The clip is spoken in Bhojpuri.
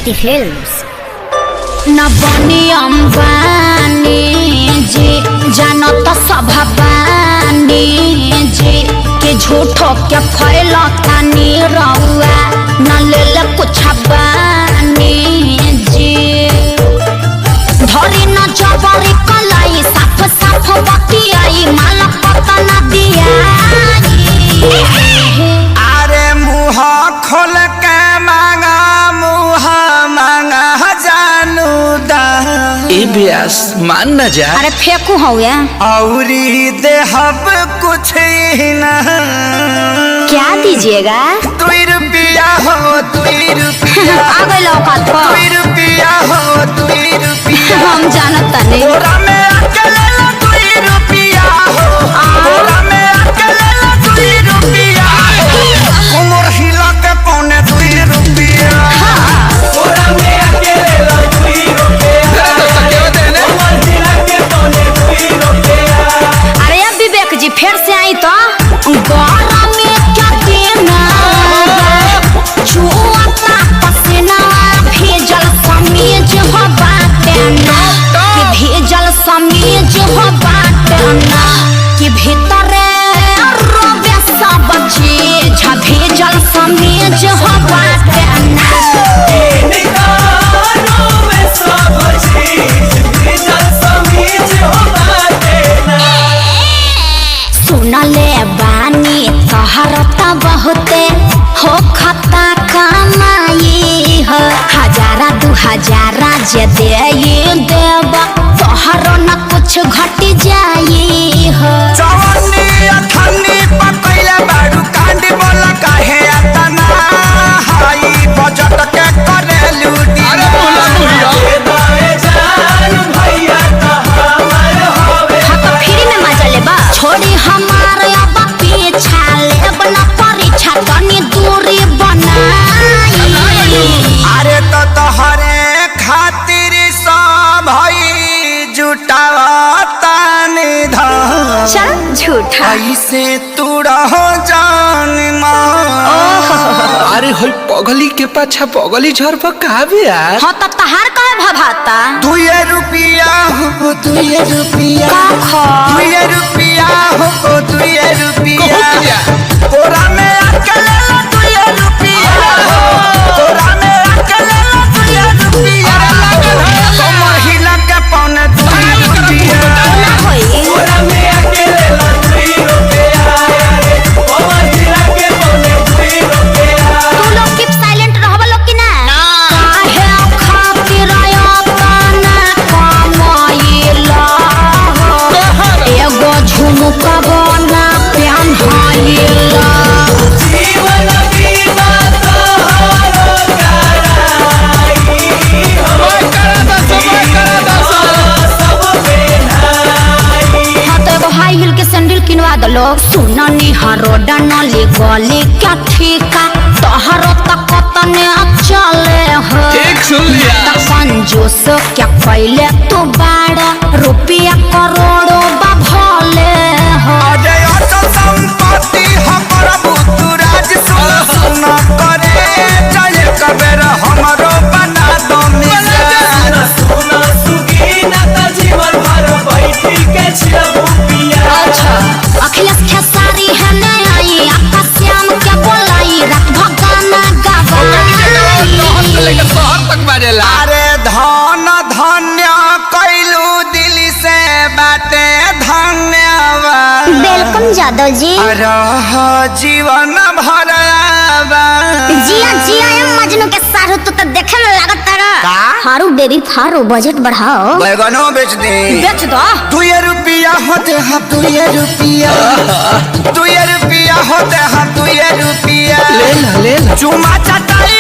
शक्ति फिल्म्स। न बनी अंबानी जी जानो तो स्वभावानी जी के झूठो के फैलता नी रउआ न ले कुछ बानी जी धरी न जबरी कलाई साफ साफ बतियाई माल पता न दिया। अरे मुँह खोल के मांगा मुँह मांगा जानू दा ए ब्यास मान न जा। अरे फेंकू हो या औरी देहब कुछ ही न। क्या दीजिएगा? 2 रुपया हो 2 रुपया आ गए लौकात पर 2 रुपया हो 2 रुपया हम जानत नहीं। बोरा में अकेले 2 रुपया हो बोरा में अकेले 2 रुपया उमर हिला के पौने 2 रुपया बोरा में अकेले 2 रुपया उमर हिला के पौने 2 रुपया। अरे अब विवेक जी फिर से आई तो गौरा में क्या देना छुआता पसीना भेजल समीज हो बाटेना कि भेजल समीज हो बाटेना कि भीतर रोबे सब चीज भेजल समीज हो बाटेना सुनले बानी तहरता बहुते हो खता कमाई हो 1000-2000 जे दे देब तोहरो न कुछ घट जाई हो। जवानी अथनी पकैले बाडू कांडी बोला काहे अतना हाई बजट के करे लूटी। अरे बोला भैया जान भैया हमर होवे हाँ तो फ्री में मजा लेबा छोड़ी हमार अब पीछा लेब न परीक्षा तनी दूरी बनाई। अरे तो तोहरे खातिर सब हई जुटावता निधन चल झूठा ऐसे तू रहो जान अरे होई पगली के पाछा पगली झरब का ब्यास। हाँ तो तहार कहे भभाता 2 रुपया हो 2 रुपया का 2 रुपया हो 2 रुपया बोरा में अकेले 2 रुपया बोरा में अकेले 2 रुपया महिला के पौने 2 रुपया बोरा में अकेले 2 रुपया महिला के पौने 2 रुपया। तू लोग कीप साइलेंट रहब लोग कि ना काहे खातिर अपना कमाइला एगो झुमका बना पेन्हाइला जीवन बीमा तोहरो कराई सब बेनाई। हाँ तो एगो हाई हिल के सैंडल किनवा दलो सुननी हरोडा नली गली क्या ठीका तोहरो तक तने चले हो ठीक सुन लिया। त कंजूस क्या कैले तू बाड़ा रुपया करोड़ों बा भले हो। अजय अचल संपत्ति हमर बुतुराज सुन करे जय कबेर हमरो बना दो मिजान सुन सुगीना त जीवन भर बैठी के छिलबू पिया। अच्छा अखिलेश खेसारी है ने आई आकाश श्याम क्या बोलाई रात भगाना गवाई शहर तक बाजेला। अरे धन धन्य कैलू दिल से बाटे धन्यवाद वेलकम जादव जी। रह जीवन भर जिया जिया मजनू के सारू तू तो देखे में लागत तारा का? फारू बेबी फारू बजट बढ़ाओ बैगनो बेच दे बेच दो 2 रुपया होते हम 2 रुपया 2 रुपया होते हम 2 रुपया ले ला चुमा चटाई